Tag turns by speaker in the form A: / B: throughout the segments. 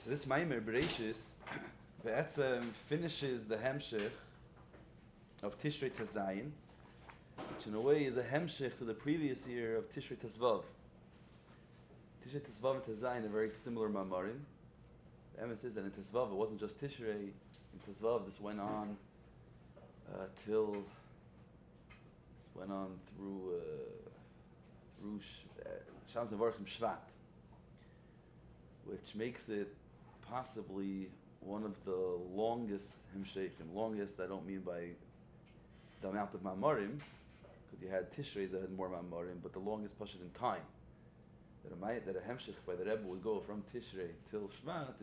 A: So this Maamar Bereishis, Atvtzon finishes the hemshich of Tishrei Tazayin, which in a way is a hemshich to the previous year of Tishrei Tezvav. Tishrei Tezvav and Tazayin are very similar Maamarim. The evidence is that in Tezvav it wasn't just Tishrei. In Tezvav this went on through Shams Nevarchim Shvat, which makes it possibly one of the longest hemsheichim. Longest, I don't mean by the amount of Maamarim, because you had Tishreis that had more Maamarim, but the longest pashut in time. That a hemshech by the Rebbe would go from Tishrei till Shvat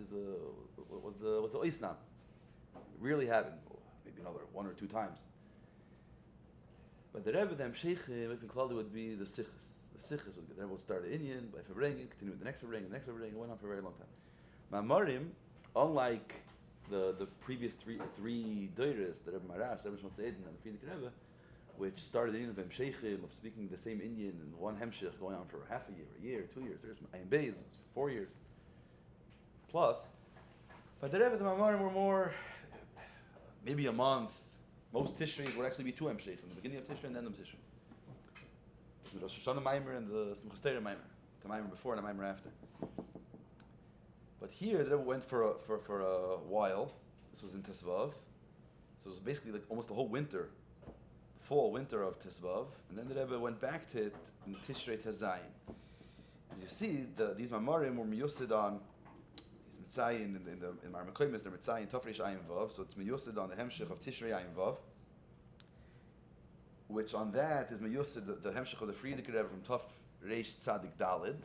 A: was a oisnam. It really happened, maybe another one or two times. But the Rebbe, the hemsheichim, if included, would be the sichos. The sichos would the Rebbe would start the Inyan by Febrengen, continue with the next Febrengen, it went on for a very long time. Maamarim, unlike the previous three doiras, the Rebbe Marash, the Rebbe Shmuel and the Frierdiker Rebbe, which started in the hemsheichim of speaking the same Indian in one hemshech going on for half a year, 2 years. There's Ayin Beis, 4 years plus. But the Rebbe, the Maamarim were more, maybe a month. Most Tishreis would actually be 2 hemsheichim, the beginning of Tishrei and the end of Tishrei. The Rosh Hashanah Maamar and the Simchas Torah Maamar, the Maamar before and the Maamar after. But here, the Rebbe went for a while. This was in Tesvav. So it was basically like almost the whole winter, fall, winter of Tesvav. And then the Rebbe went back to it in Tishrei Tazayin. And you see, these Maamarim were miyusid on, he's mitzayin in Maamar Kovetz, they're mitzayin Tafresh Ayin Vav. So it's miyusid on the hemshech of Tishrei Ayin Vav, which on that is miyusid the hemshech of the Frierdiker Rebbe from Taf Reish Tzadik Dalid,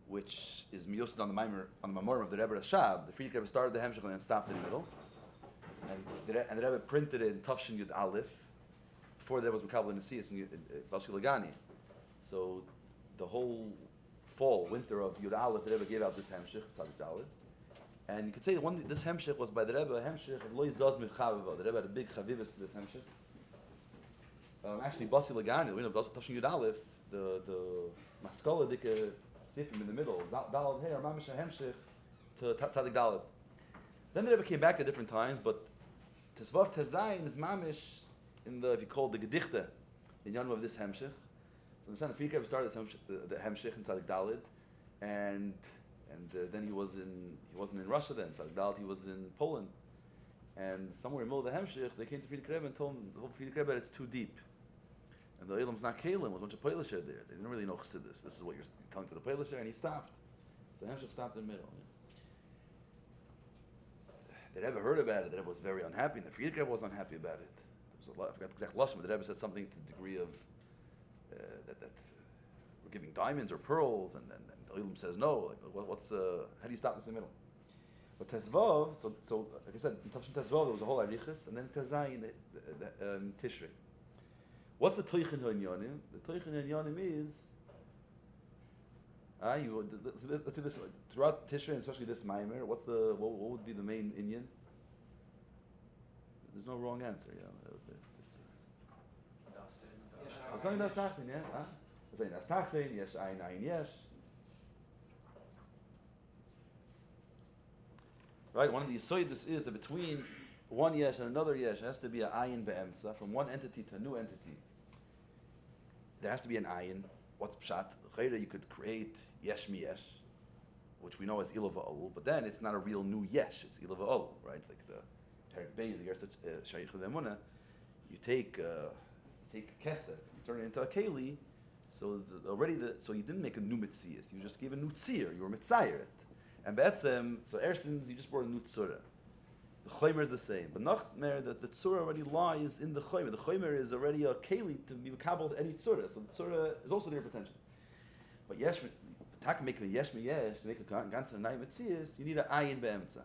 A: which is miyusid on the Maamar of the Rebbe Rashab. The Frierdiker Rebbe started the hemshech and then stopped in the middle. And the Rebbe printed it in Tafshin Yud Aleph before there was Mekabel and Nesiyas in Balshil Lagani. So the whole fall, winter of Yud Aleph, the Rebbe gave out this hemshech, Tzadik Dalid. And you could say this hemshech was by the Rebbe, a hemshech of Lo Yizaz Mechavava. The Rebbe had a big chavivus to this hemshech. Actually, Balshil Lagani, Tafshin Yud Aleph, the Maskola Dike Sifim in the middle, Dalad Hey, Mamish hemshech to Tzadik Dalid. Then the Rebbe came back at different times, but Tesvav Tazayin is mamish in the, if you call it the Gedichte, in Yom of this hemshech. So the Frierdiker Rebbe started the hemshech in Tzadik Dalid, and then he wasn't in Russia then. Tzadik Dalid, he was in Poland, and somewhere in the middle of the hemshech, they came to Frierdiker Rebbe and told him the whole Frierdiker Rebbe it's too deep, and the Elam's not Kalim, was a bunch of Polisher there. They didn't really know Chassidus. This is what you're telling to the Polisher, and he stopped. So the hemshech stopped in the middle. The Rebbe heard about it. The Rebbe was very unhappy, and the Frierdiker Rebbe was unhappy about it. There was a lot, I forgot the exact lashon, but the Rebbe said something to the degree of that we're giving diamonds or pearls, and the Olam says no. Like, how do you stop this in the middle? But Tezvav, so like I said, in Tavshin Tezvav there was a whole arichas, and then Tazayin, Tishrei. What's the Toichin Ha'inyanim? The Toichin Ha'inyanim is let's say this throughout Tishrei, and especially this Maamar. What would be the main Inyan? There's no wrong answer. It's something that's tachin, yeah. It's saying that's tachin. Yes, ayin, yes. Right. One of the yisoidus is that between one yesh and another yesh has to be an ayin be'emtza, from one entity to a new entity. There has to be an ayin. What's pshat? You could create yesh mi yesh, which we know as ilah va'ol, but then it's not a real new yesh. It's ilah va'ol, right? It's like the Perik Beis, the Gersa Shaykh Lemuna. You take kesef, you turn it into a keli. So so you didn't make a new mitzias. You just gave a new tzir. You were mitzayer it, and be'etzem. So erstens you just brought a new tzura. The chomer is the same, but nachmer that the tzura already lies in the chomer. The chomer is already a keli to be makabel to any tzura. So the tzura is also there potential. But yesh, to make a yesh mi yesh, to make a ganze nai mitzias, you need an ayin be'emtza.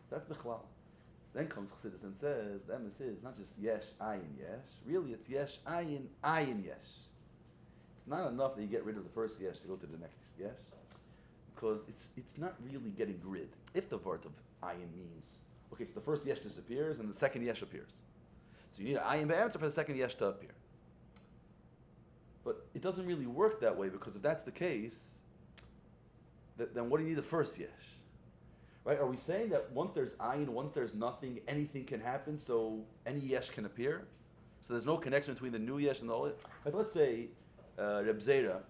A: So that's bichlal. Then comes Chassidus and says the emes is not just yesh ayin yesh. Really, it's yesh ayin yesh. It's not enough that you get rid of the first yesh to go to the next yesh, because it's not really getting rid. If the word of ayin means okay, so the first yesh disappears and the second yesh appears, so you need an ayin be'emtza for the second yesh to appear. But it doesn't really work that way, because if that's the case, then what do you need the first yesh? Right? Are we saying that once there's ayin, once there's nothing, anything can happen, so any yesh can appear? So there's no connection between the new yesh and the old. Like let's say Reb Zera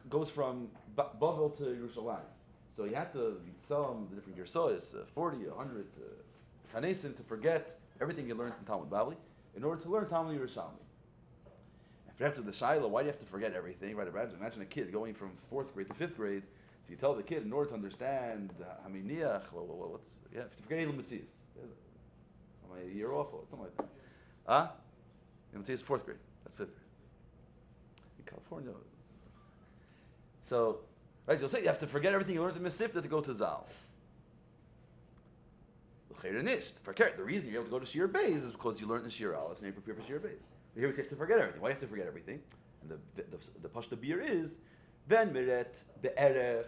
A: goes from Bavel to Yerushalayim. So you have to some the different Yersois, 40, 100 Kanesim to forget everything you learned in Talmud Bavli in order to learn Talmud Yerushalmi. And for the Shaila, why do you have to forget everything? Right? Imagine a kid going from 4th grade to 5th grade. So you tell the kid, in order to understand Haminiach, what's, you have to forget Elam Mitzias. Am I a year off or something like that? Huh? Elam Mitzias is 4th grade. That's 5th grade. In California. So, right, so you'll say you have to forget everything you learned in Mesifta to go to Zal. The reason you're able to go to Shiur Beis is because you learned in Shiur Aleph and you prepare for Shiur Beis. Here we say you have to forget everything. Why do you have to forget everything? And the Pashta beer is then Miret, Be'erech,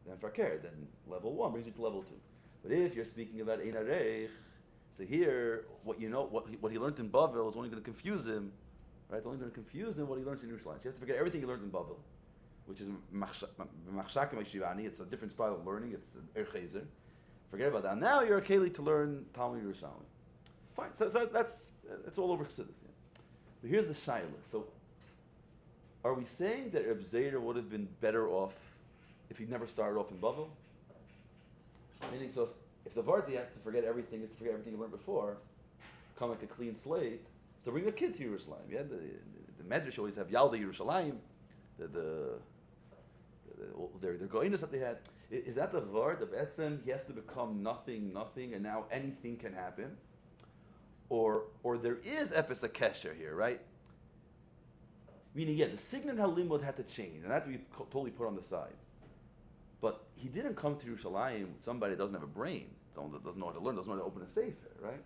A: then Farker. Then level 1 brings you to level 2. But if you're speaking about Ein Arech, so here, what he learned in Bavel is only going to confuse him, right? It's only going to confuse him what he learns in Yerushalayim. So you have to forget everything he learned in Bavel, which is Machshakim Shivani. It's a different style of learning. It's Erchezer. Forget about that. Now you're a Keli to learn Talmud Yerushalmi. Fine. So that's all over Chassidus. Yeah. But here's the Shaila. So, are we saying that Reb Zera would have been better off if he never started off in Bavel? Meaning, so if the Varti has to forget everything, is to forget everything he learned before, come like a clean slate. So bring a kid to Yerushalayim. Yeah, the Medrash always have Yalda Yerushalayim, their goinus that they had. Is that the Vard of Atvtzon? He has to become nothing, and now anything can happen, or there is Epis Kesher here, right? Meaning, yeah, the Signon HaLimud had to change, and that had to be totally put on the side. But he didn't come to Yerushalayim with somebody that doesn't have a brain, doesn't know how to learn, doesn't know how to open a sefer, right?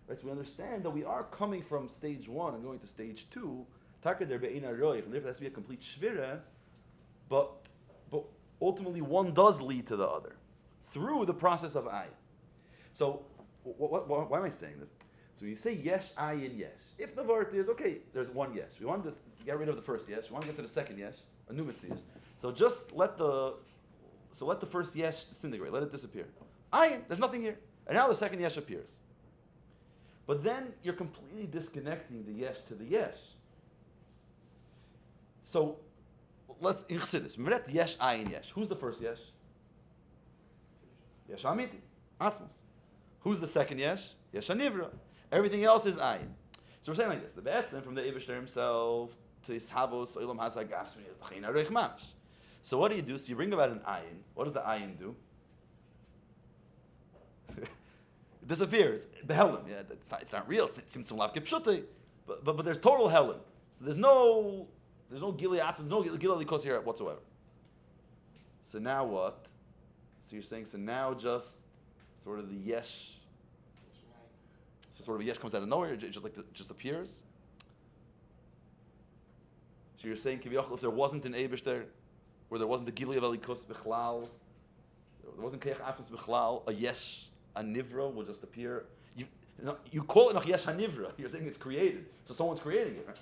A: So we understand that we are coming from stage 1 and going to stage 2. Taka der be'ena roiv, and therefore there has to be a complete shvira, but ultimately one does lead to the other through the process of ayin. So why am I saying this? So when you say yesh ayin yesh, if the vart is okay, there's one yesh. We want to get rid of the first yesh. We want to get to the second yesh, a new mitzias. So just let the first yesh disintegrate, let it disappear. Ayin, there's nothing here, and now the second yesh appears. But then you're completely disconnecting the yesh to the yesh. So let's in Chassidus. Remember that yesh ayin yesh. Who's the first yesh? Yesh amiti, atzmos. Who's the second yesh? Yesh hanivra. Everything else is ayin. So we're saying like this: the Atvtzon from the Eibishter himself to Ishavos Olam Hazagashmi is l'chein arech mamash. So what do you do? So you bring about an ayin. What does the ayin do? It disappears. Behelim. Yeah, it's not real. It seems to lav kipshuti, but there's total helim. So there's no Gilead, there's no Gilead Likos here whatsoever. So now what? So you're saying, so now just sort of the yesh, so sort of a yesh comes out of nowhere, it just appears. So you're saying, if there wasn't an Eibush there, or there wasn't the Gilead Likos Bichlal, there wasn't Keich Atzmos Bichlal, a yesh, a nivra will just appear. You call it a yesh hanivra. You're saying it's created, so someone's creating it. Right?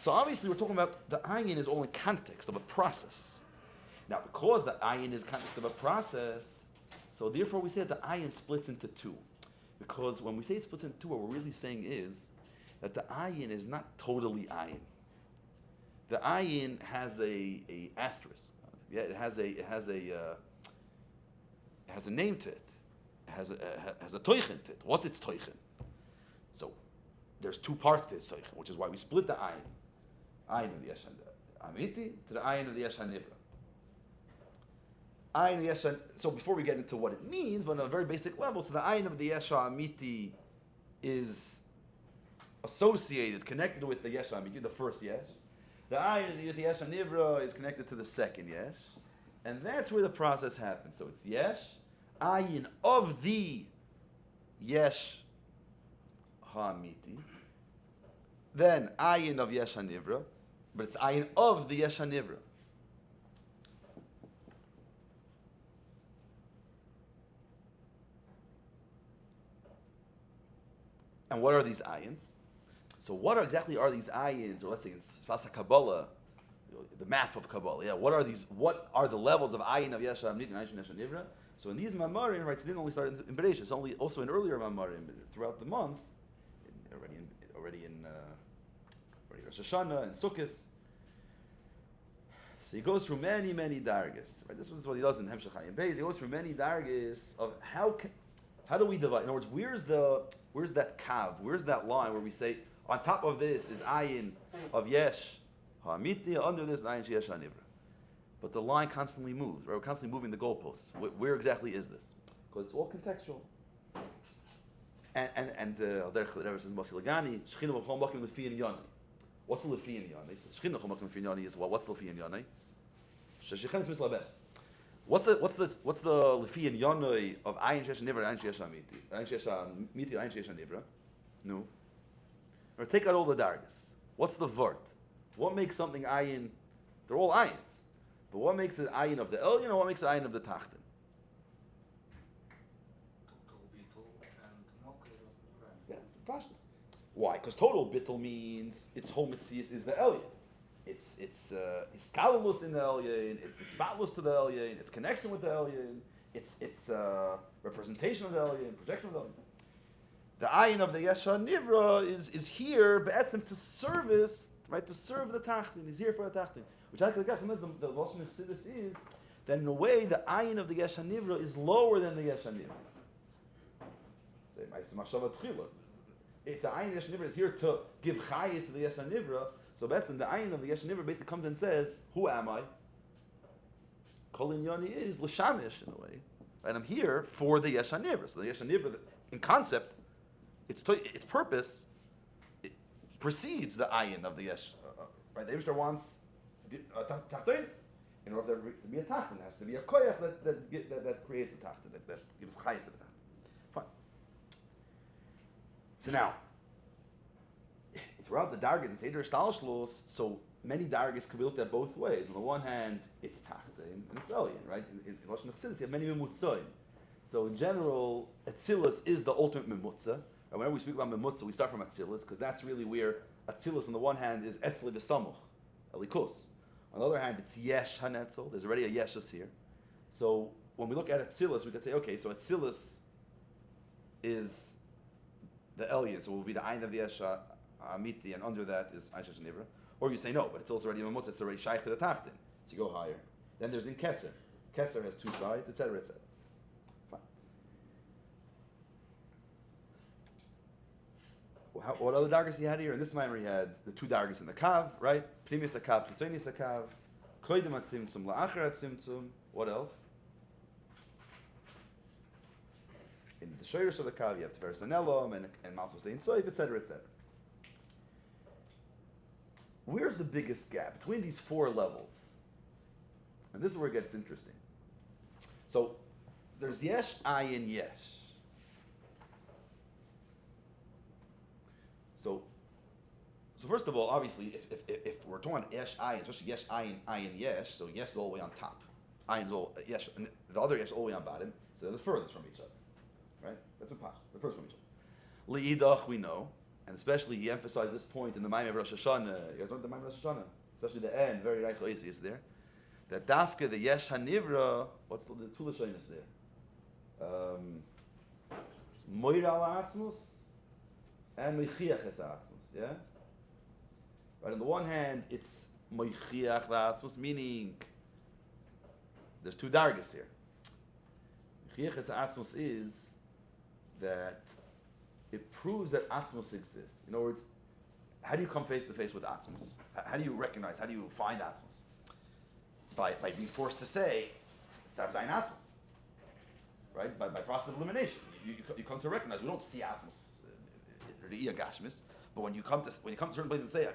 A: So obviously we're talking about the ayin is all in context of a process. Now because the ayin is context of a process, so therefore we say that the ayin splits into two. Because when we say it splits into two, what we're really saying is that the ayin is not totally ayin. The ayin has a asterisk. Yeah, it has a name to it. It has a toichen to it. What's its toichen? So there's two parts to its toichen, which is why we split the ayin. Ayin of the Yesh Amiti to the Ayin of the Yesh Hanivra. Ayin of the Yesh. So before we get into what it means, but on a very basic level, so the Ayin of the Yesh Amiti is associated, connected with the Yesh Amiti, the first Yesh. The Ayin of the Yesh Hanivra is connected to the second Yesh, and that's where the process happens. So it's Yesh, Ayin of the Yesh Hamiti, then Ayin of Yesh Hanivra, but it's ayin of the Yesh HaNivra. And what are these ayins? So what exactly are these ayins? Or let's say in Sfas HaKabbalah, the map of Kabbalah. Yeah, what are these? What are the levels of Ayin of Yesh Hamnit and Ayin Yesh Nivra? So in these Maamarim, right, it didn't only start in Bereishis, also in earlier Maamarim throughout the month, already in Rosh Hashanah and Sukkot. So he goes through many dargis. Right, this is what he does in Hemshech Hayim Beis. He goes through many dargis of how do we divide? In other words, where's that kav? Where's that line where we say on top of this is Ayin of Yesh Hamiti, under this Ayin Yesh Hanivra? But the line constantly moves, right? We're constantly moving the goalposts. Where exactly is this? Because it's all contextual. And Derech says Masi Lagani, Shechina B'chol Makim Lefi and Yoni. What's the Lefi and Yoni? Shechina B'chol Makim Lefi and Yoni is what? What's the Lefi and Yoni? Shechina B'chol Makim What's the Lefi and Yoni of Ayin Shesh Nivra and Ayin Shesh Amiti? Ayin Shesh Amiti, Ayin Shesh Nivra? No. Or take out all the dargas. What's the vart? What makes something Ayin? They're all Ayins. But what makes it Ayin of the Elyon or what makes it Ayin of the Tachten? Yeah, Pashtus. Why? Because total bittul means its whole mitzias is the Elyon. It's iskalus in the Elyon, it's ispatlus to the Elyon, its connection with the Elyon, it's representation of the Elyon, projection of the Elyon. The Ayin of the Yesha Nivra is here, be'etzem, to service, right, to serve the Tachtin. He's here for the Tachtin. Which I guess sometimes the Lashon Chassidus is that in a way the Ayin of the Yesha Nivra is lower than the Yesha Nivra. Say, if the Ayin of the Yesha Nivra is here to give chayis to the Yesha Nivra, so that's the Ayin of the Yesha Nivra basically comes and says, who am I? Kol Inyani is l'shamish in a way. And I'm here for the Yesha Nivra. So the Yesha Nivra, in concept, its purpose, it precedes the Ayin of the Yesh. Right? The Eibishter wants Tachton. In order to be a Tachton, has to be a koyach that creates the Tachton, that gives chayis to the Tachton. Fine. So now, throughout the dargis and Seder Shtalshlos, so many dargis can be looked at both ways. On the one hand, it's Tachton and it's Elyon, right? In Lashon Chassidus, you have many Memutzoim. So in general, Atzilus is the ultimate Memutza. And whenever we speak about Memutza, we start from Atzilus, because that's really where Atzilus on the one hand is Etzli V'Samuch, Elikus. On the other hand, it's Yesh HaNetzel. There's already a Yeshus here. So when we look at Atzilus, we could say, okay, so Atzilus is the Elyon, so it will be the Ayin of the Yesh Amiti, and under that is Ayin Shesh Nivra. Or you say, no, but it's also already a Memutza, it's already Shaykh to the Tachtin. So you go higher. Then there's in Keser. Keser has two sides, etc., etc. What other dargis he had here? In this maamar he had the two dargis in the kav, right? Pnimis akav, Chitzonis akav, Koydem atzimtzum, La'achar atzimtzum. What else? In the shoyrish of the kav, you have Tiferes Hanelom and Malchus Dein Soif, etc., etc. Where's the biggest gap between these four levels? And this is where it gets interesting. So there's Yesh, Ayin, Yesh. So first of all, obviously, if we're talking about Yesh Ayin, especially Yesh Ayin Yesh, so Yesh is all the way on top, Ayin's all Yesh, and the other Yesh all the way on bottom, so they're the furthest from each other, right? That's what Pashas, the first from each other. Le'idach we know, and especially he emphasized this point in the Maamar of Rosh Hashanah. You guys know the Maamar of Rosh Hashanah, especially the end, very Reich is there. That Dafke the Yesh Hanivra, what's the two lashonos there? Moira la'atzmus and Mechiach es ha'atzmus, yeah. But on the one hand, it's moichiach la'atzmus, meaning there's two dargis here. Moichiach es ha'atzmus is that it proves that atzmus exists. In other words, how do you come face to face with atzmus? How do you recognize? How do you find atzmus? By being forced to say, "Stab zayin atzmus," right? By process of elimination, you come to recognize we don't see atzmus, the gashmis. But when you come to certain places and say,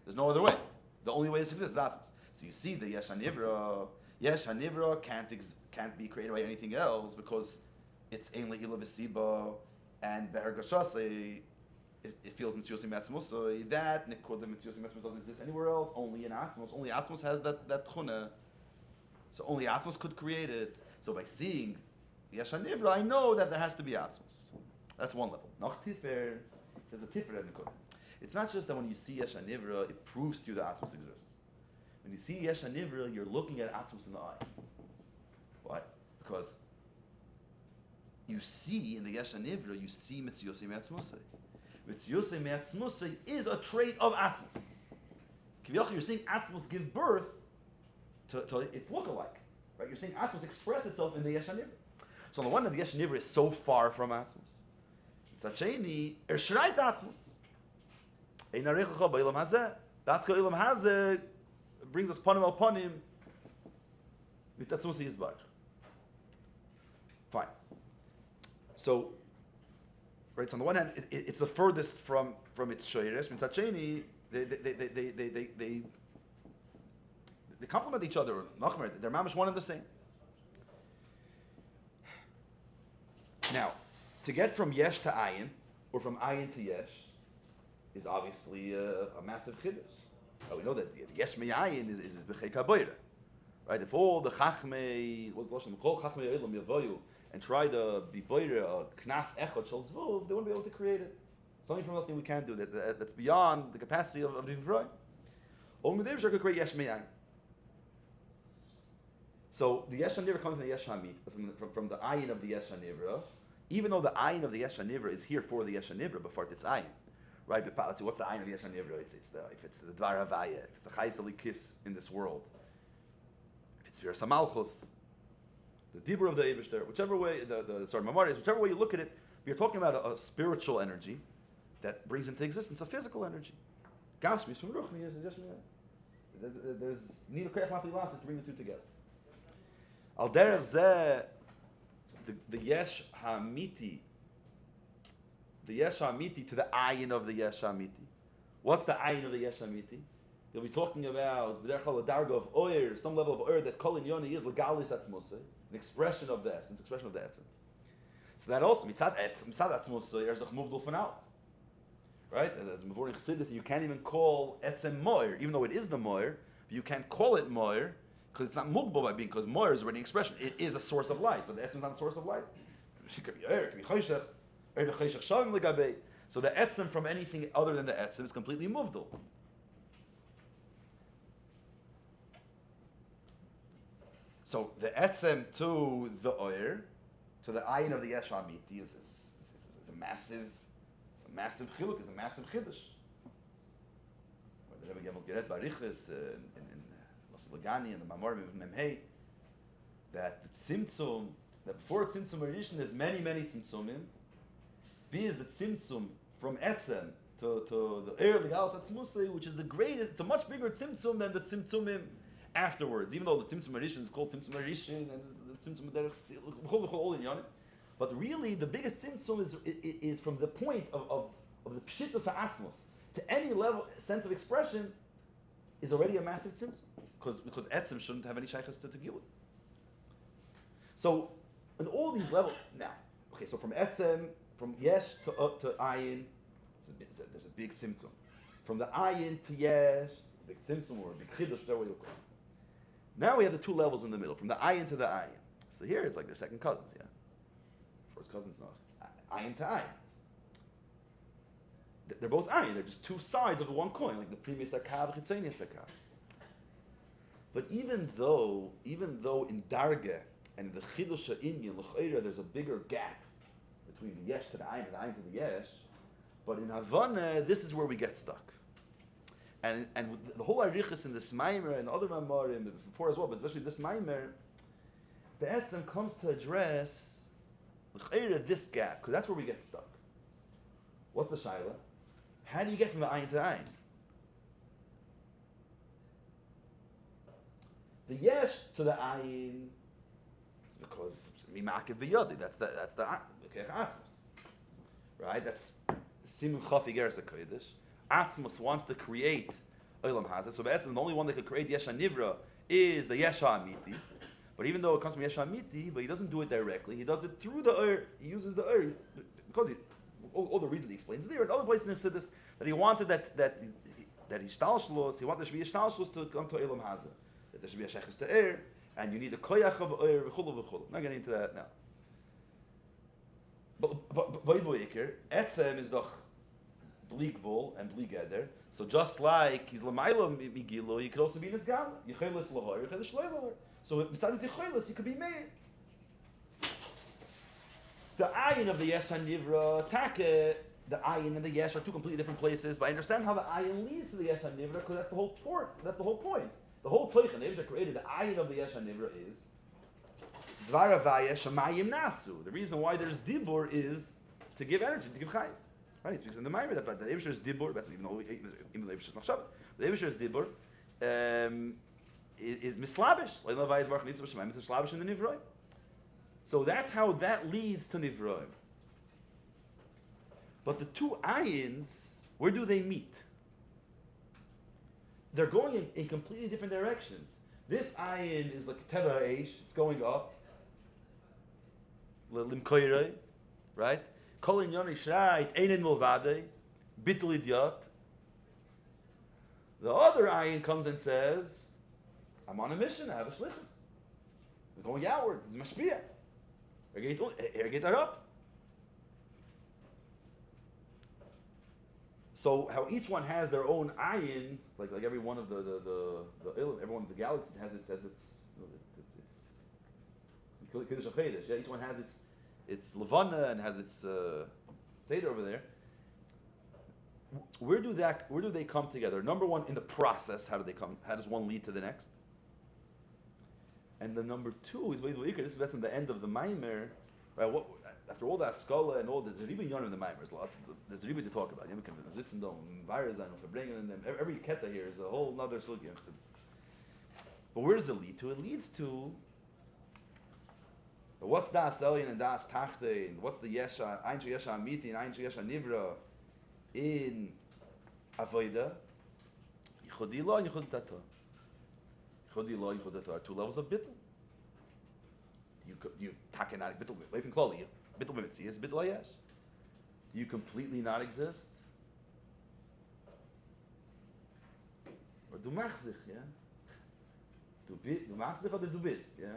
A: there's no other way. The only way this exists is atzmus. So you see the Yesh HaNivra. Yesh HaNivra can't be created by anything else because it's Ein Le'ila V'Siba and Be'er Gashasei. It feels Mitziyosim Atzmus. That Nikoda Mitziyosim Atzmus doesn't exist anywhere else. Only in Atzmus. Only Atzmus has that tchuna. So only Atzmus could create it. So by seeing Yesh HaNivra, I know that there has to be Atzmus. That's one level. Nach Tifer. There's a tiferet nekuda. It's not just that when you see Yesh HaNivra, it proves to you that Atzmus exists. When you see Yesh HaNivra, you're looking at Atzmus in the eye. Why? Because you see in the Yesh HaNivra, you see Mitzvosei Me'atzmusei. Mitzvosei Me'atzmusei is a trait of Atzmus. Kivyochel, you're seeing Atzmus give birth to its lookalike. Right? You're seeing Atzmus express itself in the Yesh HaNivra. So on the one hand, the Yesh HaNivra is so far from Atzmus. Tzacheni, Shreit Atzmus. Ein Arechacha Ba'ilam Hazeh. Dafka Ilam Hazeh brings us panim al panim mit Atzmus Yizbarach. Fine. So, right. So on the one hand, it's the furthest from its shayresh. Mitzacheni, they complement each other. They're mamish one and the same. Now, to get from yesh to ayin, or from ayin to yesh, is obviously a massive chiddush. We know that the yesh me'ayin is b'chei kaboyra. Right? If all the chachmei, what's the lashon? Kol chachmei olam yavoyu, and try to be boyra a knaf echot shel zvuv, they won't be able to create it. It's only from nothing we can do. That's beyond the capacity of the Vivroy. Only the Yivshar could create yesh me'ayin. So the yesh hanivra comes from the yesh hamit, from the ayin of the yesh hanivra. Even though the ayin of the yesh hanivra is here for the yesh hanivra, before it's ayin. Right, but what's the ayin of the Yesh HaNivra? It's the Dvar Havaya, it's the Chayis Alikis in this world. If it's Viras HaMalchus, the Dibur of the Eibishter, whichever way, Maamar is, whichever way you look at it, you're talking about a spiritual energy that brings into existence a physical energy. Gashmis from Ruchni is just there's Nino Koyach Mafli Lasis to bring the two together. Al Derech Zeh, the Yesh HaMiti, the Yesh HaMiti to the ayin of the Yesh HaMiti. What's the ayin of the Yesh HaMiti? You'll be talking about a darga of oir, some level of oir that kol inyoni is legalis atzmusei, an expression of the essence, expression of the etzem. So that also mitzad atzmusei er zech moved from out, right? And as before in Chassidus, you can't even call etzem moir, even though it is the moir, but you can't call it moir because it's not mugbo by being, because moir is already an expression. It is a source of light, but the etzem is not a source of light. It could be oir, it could be choshech. So the etzem from anything other than the etzem is completely movdal. So the etzem to the oir, to the ayin of the yesh hamiti is a massive chiluk, is a massive chiddush. The Rebbe Gemel Geret Beriishis in Lagani and the Maamar Memhei, that the tzimtzum, that before tzimtzum Bereishis there's many tzimtzumim. B is the tzimtzum from etzem to the air of the galas atzmusei, which is the greatest. It's a much bigger tzimtzum than the tzimtzumim afterwards. Even though the tzimtzum Bereishis is called tzimtzum Bereishis and the tzimtzum derech, but really the biggest tzimtzum is from the point of the pshitus ha'atzmus to any level sense of expression is already a massive tzimtzum because etzem shouldn't have any shaychus to gilui. So in all these levels now, okay, so from etzem. From yesh to ayin, there's a big tzimtzum. From the ayin to yesh, it's a big tzimtzum or a big chiddush, whatever you call it. Now we have the two levels in the middle, from the ayin to the ayin. So here it's like they're second cousins, yeah? First cousins, no. It's ayin to ayin. They're both ayin, they're just two sides of the one coin, like the previous akav, chitzenius akav. But even though in dargeh and in the chiddush ha'inyan, l'chayra, there's a bigger gap between the yesh to the ayin and the ayin to the yesh, but in Havana, this is where we get stuck. And the whole arichas in this Maamar and other Maamarim before as well, but especially this Maamar, the Etzem comes to address this gap, because that's where we get stuck. What's the shaila? How do you get from the ayin to the ayin? The yesh to the ayin is because mimakiv v'yodi. That's the right? That's simun chafi geras hakodesh. Atzmus wants to create olam hazeh. So the only one that could create yesh hanivra is the yesh hamiti. But even though it comes from yesh hamiti, but he doesn't do it directly. He does it through the ur. He uses the ur because all the reasons he explains there. In other places in Chassidus that he wanted that ishtalshlos. He wanted there should be ishtalshlos to come to olam hazeh. That there should be a sheches to ur, and you need a koyach of ur v'chulu v'chulu. I'm not getting into that now. But etzem is doch bli gvul and bli geder. So just like he's Lamaila Migilo, you could also be Nisgal. Yechelis Lahor, Yechelis Shloilah. So inside the Yechelis, you could be made. The ayin of the Yesh HaNivra, Take, the ayin and the Yesh are two completely different places, but I understand how the ayin leads to the Yesh HaNivra because that's the whole point. That's the whole point. The whole Toich and the created the ayin of the Yesh HaNivra is Dvar Avaya Shamayim Nasu. The reason why there's Dibur is to give energy, to give chayes. Right? He speaks in the Maamar that the Eibusher is Dibur, that's even though the Eibusher is Machshav. The Eibusher is Dibur, is Mislabish. Leila Avaya Dvar Chalitza Shamayim is Mislabish in the Nivroi. So that's how that leads to Nivroim. But the two ayins, where do they meet? They're going in completely different directions. This ayin is like Teva Eish, it's going up. Limkoirei, right? Kol inyan ishrait, einin mulvadei, bitul idiot. The other ayin comes and says, I'm on a mission, I have a shlichus. We're going outward, it's mashpiyah. Get that up. So how each one has their own ayin, like every one of every one of the galaxies has its Kiddush HaChedesh. Yeah, each one has its Levana and has its Seder over there. Where do they come together? Number one, in the process, how do they come? How does one lead to the next? And the number two is that's in the end of the Maamar, right? After all that scholar and all the Zeriba Yon in the Maamar, there's Zeriba to talk about. Every keta here is a whole other sugya. But where does it lead to? It leads to what's Das Elyon and Das Tachte, and what's the Yesha, Ein Yesha Amiti and Ein Yesha Nivra in Avoida, Yichudi Lo and Yichudi Tata. Yichudi Lo, Yichudi Tata are two levels of bittul. Do you takenatic bittul? Leifin Kloli, bittul b'mitzias, bittul hayesh. Do you completely not exist? Or do machzich, yeah? Do machzich or do bist, yeah?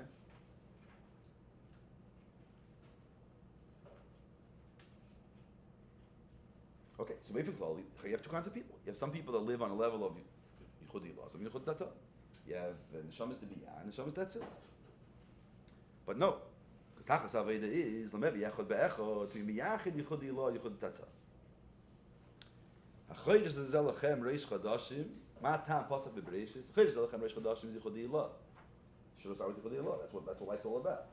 A: Okay, so Leifin Kloli, you have two kinds of people. You have some people that live on a level of Yichudi Lo, some Yichudi Tata. You have neshamas to be and neshamas that's it. But no, because tachas aveda is lamevi yachod be'echod to miyachid yichudi lo yichud tata. Hachodesh zelachem reish chadashim ma tam pasuk bereishis. Hachodesh zelachem reish chadashim is yichudi lo. Should start with yichudi lo. That's what life's all about.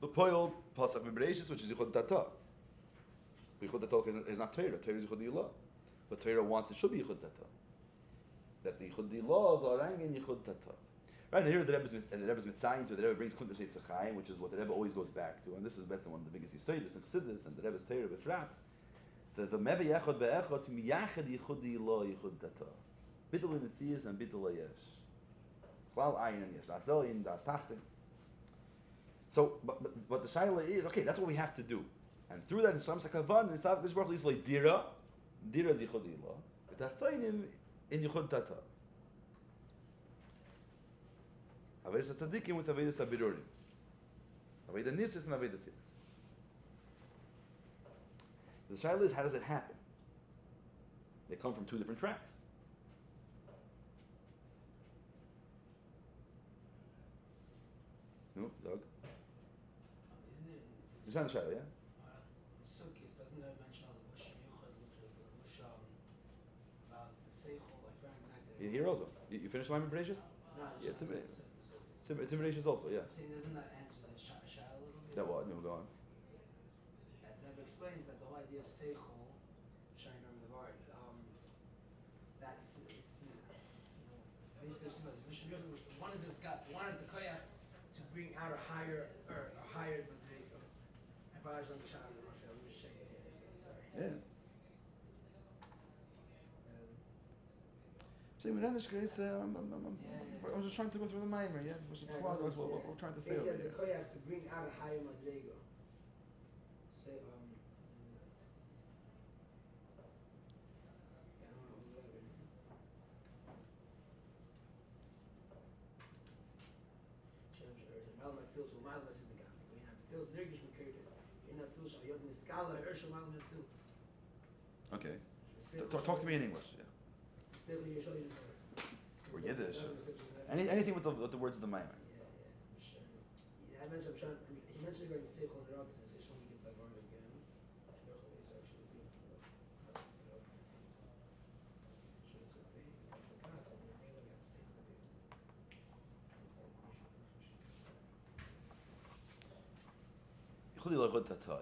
A: The poil pasuk bereishis, which is yichud tata. Yichud tata is not Torah. Torah is yichudi lo. But Torah wants it should be yichud tata. That the yichudi laws are ranging yichud tata. Right, and here the Rebbe's mitzayin to the Rebbe brings Kundash Eitzachayim, which is what the Rebbe always goes back to, and this is one of the biggest Yisayidus and Chassidus and the Rebbe's Torah Befrat. The Meve Yechod Be'echod Miyachad Yichudi Lo Yichud Tata. Bittul Mitzias and Bittul Hayesh. Klal Ayin and Yesh. Das Elyin, Das Tachten. So, but the Shaila is, okay, that's what we have to do. And through that, in Sham Sakavan, in Sav Bishbarach, it's like Dira is Yichudi Lo. B'Tachtayim in Yichud Tata. Avedas Tzadikim with Avedas Abirurim. Aveda Nisis and Aveda Tilis. The shaila is, how does it happen? They come from two different tracks. No, Doug?
B: Isn't it?
A: It's not the shaila, yeah?
B: In Sukkot, doesn't it mention all the Bush Yuchad, about the Seichel, I forgot exactly.
A: Here also. You finished Maamar Bereishis?
B: No,
A: Yeah, it's in Bereishis also, yeah.
B: I'm saying, doesn't that answer the Shah a little bit?
A: That what? No, go on.
B: And it explains that the whole idea of Seichel, which I remember the word, basically there's two others. One is the koyach to bring out a higher madrega. If I was on the Shah, let me just check it here. Sorry.
A: Yeah. See, I'm just trying to go through the Maamar, yeah? That's what we're trying to say over
B: here. He says the koyach to bring out a higher madrega. Say,
A: Okay. Talk to me in English. Yeah. Or Yiddish. Anything with the words of the Maamar.
B: Yeah, I mentioned he mentioned regarding Seichel and Avtzon, so I just want to get that going again.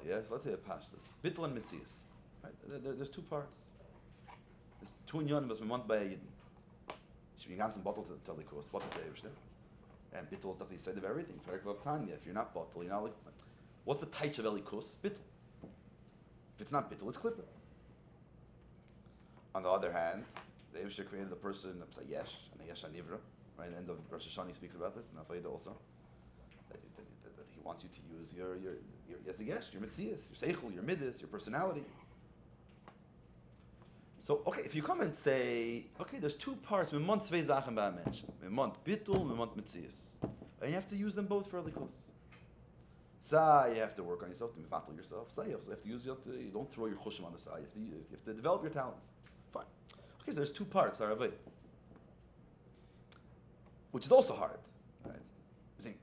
A: Yes, let's say a pashtus. Bittul and Mitzias. Right? There's two parts. There's two inyanim was meant by a Yidden. Should be ganzen bottle to tell the course, bottle to Eivishter. And Bittul is the said of everything. If you're not bottle, you're not like. What's the taich of Elikus? Bittul. If it's not Bittul, it's Klipper. On the other hand, the Eivishter created the person, Yesh, and the Yesh Anivra. Right? And the end of Rosh Hashanah he speaks about this, and Aveda also. That he wants you to use your yes, your mitzias, your seichel, your midas, your personality. So, okay, if you come and say, okay, there's two parts, memont zwei Sachen bei einem Menschen, memont bittul, memont mitzias, and you have to use them both for likus. Say you have to work on yourself to mevatel yourself. Say you also have to use you don't throw your chushim on the side. You have to develop your talents. Fine. Okay, so there's two parts, which is also hard. Right?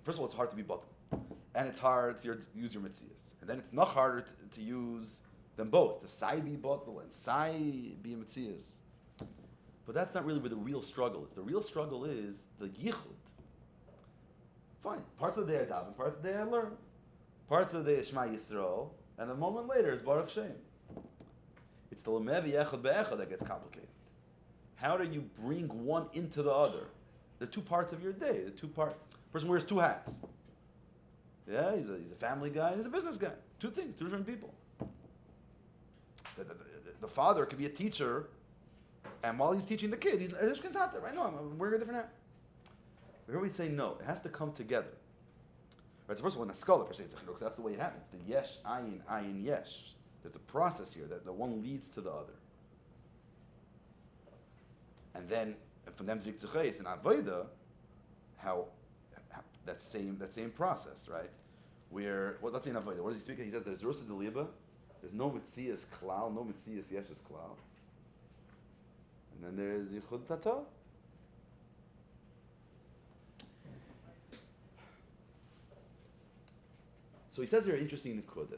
A: First of all, it's hard to be bottle. And it's hard to use your mitzias. And then it's not harder to use them both. To sai be bottle and sai be mitzias. But that's not really where the real struggle is. The real struggle is the yichud. Fine. Parts of the day I daven, parts of the day I learn. Parts of the day is Shema Yisrael, and a moment later is Baruch Shem. It's the lemevi echad be'echad that gets complicated. How do you bring one into the other? The two parts of your day. Person wears two hats. Yeah, he's a family guy and he's a business guy. Two things, two different people. The father could be a teacher, and while he's teaching the kid, he's a ishkantata, right? No, I'm wearing a different hat. Here we say no, it has to come together. Right, so first of all, in the scholar, that's the way it happens. The yesh, ayin, yesh. There's a process here that the one leads to the other. And then, from them to Dikzuchais and Avodah, how that same process, right? Where, let's say in Avodah, what does he speak? He says there's Rusa Deliba, there's no Mitzias Klal, no Mitzias Yesh's Klal. And then there's Yichud Tata. So he says here an interesting Nikud. So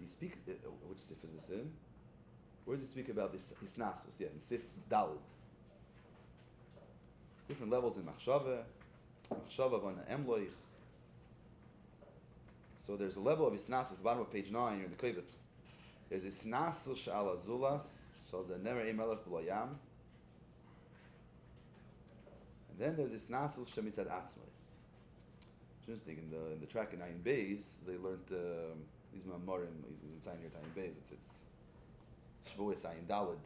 A: he speaks, which sif is this in? Where does he speak about this Hisnasus? Yeah, in Sif Dalid. Different levels in Machshava von Emloich. So there's a level of Hisnasus at the bottom of page 9 here in the Kovetz. There's Hisnasus Sha'al Azulas, Shal Zenemer Emelech B'Loyam. And then there's Hisnasus Shemitzad Atzmai. Interesting, in the track in Ayin Beis, they learned these Maamorim, he's saying here at Ayin Beis, it's Shvuas Ayin Dalid,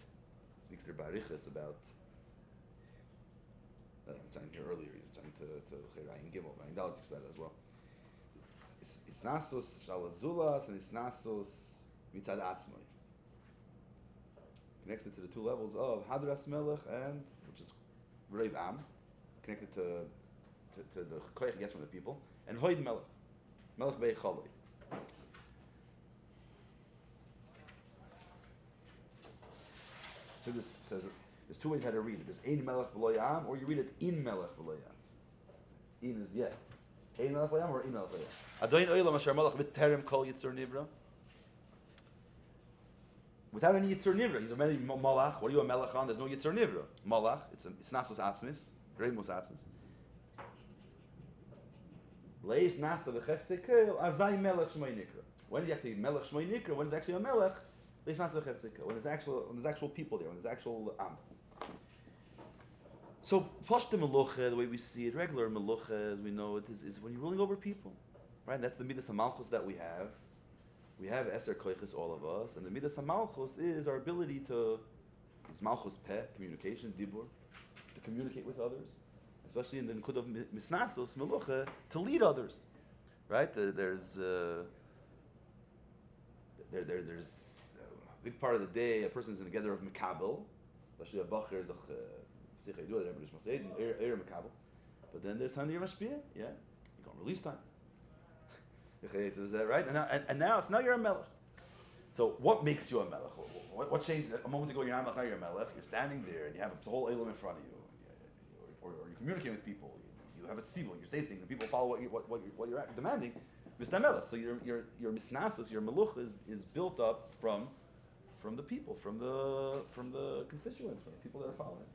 A: speaks to Bereishis about, I'm saying here earlier, he's saying to Ayin Gimel, Ayin Dalid speaks about it as well. Isnasus Shalazulas and Isnasus Mitzad Atzmai. Connects it to the two levels of Hadras Melech and, which is Reiv Am, connected to the koyach he gets from the people, and Hoid Melech Beichaloi. So this says there's two ways how to read it. There's Ein Melech B'Loyam, or you read it In Melech B'Loyam. In is yeah. Ein Melech B'Loyam or In Melech B'Loyam. Adoin Oilam Asher Melech B'Terem Kol Yitzur Nivra. Without any Yitzur Nivra, he's a Malach. What are you a Melech on? There's no Yitzur Nivra. Malach, it's Nasos Atzmis, Reimus Atzmis. Leis Nasa v'Cheftzei Kel, Azai Melech Shmoi Nikra. When is he actually Melech Shmoi Nikra? When is actually a Melech? Leis Nasa v'Cheftzei Kel. When there's actual people there, when there's actual Am. So Pashta Melucha, the way we see it, regular Melucha, as we know it, is when you're ruling over people, right? And that's the Midas HaMalchus that we have. We have Eser Koiches, all of us, and the Midas HaMalchus is our ability to, it's Malchus Peh, communication, Dibur, to communicate with others. Especially in the Nikud of Misnasos, Melucha, to lead others, right? There's a big part of the day, a person's in the gather of Mekabel, especially a Bacher is a Sichei do it, everybody's must say, Eir Mekabel. But then there's time to your Mashpia, yeah? You got release time. Is that right? And now you're a Melech. So what makes you a melech? What changed? A moment ago you're not melech, now you're a melech. You're standing there and you have a whole elam in front of you, or you're communicating with people. You have a tzivul. You say things and people follow what you're demanding. Mr. Melech. So your misnasus, your meluch is built up from the people, from the constituents, from the people that are following.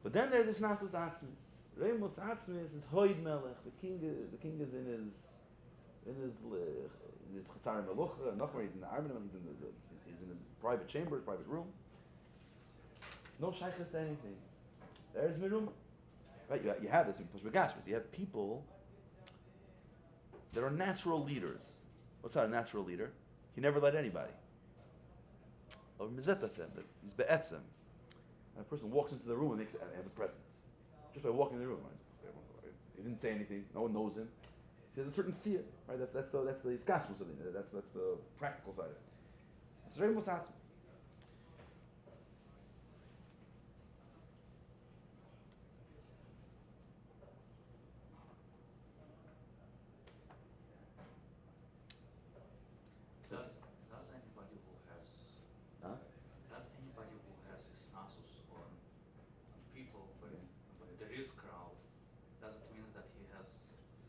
A: But then there's this nasus atzmis. Remus atzmis is hoid melech. The king is in his chatzar melucha. Not where he's in the army, he's in his private chamber, private room. No shaykhs to anything. There's mirum. Right, you have this in Pushbagashmas. You have people that are natural leaders. What's not a natural leader? He never led anybody. He's be'etzem. And a person walks into the room and has a presence. Just by walking in the room. He didn't say anything. No one knows him. He has a certain seer. Right? That's the iskashmus of it. That's the practical side of it. It's very musatzim.
C: Does anybody who has his nasus on people, when there is crowd, does it mean that he has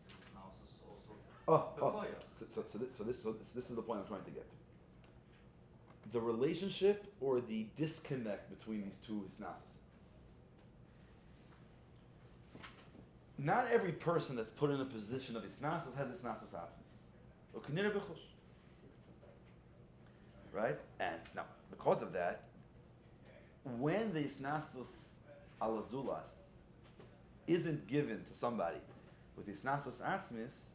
C: his nasus also?
A: So this is the point I'm trying to get to. The relationship or the disconnect between these two nasus. Not every person that's put in a position of isnasus has isnasus atzmis. Right? And now, because of that, when the isnasus alazulas isn't given to somebody with isnasus atzmis,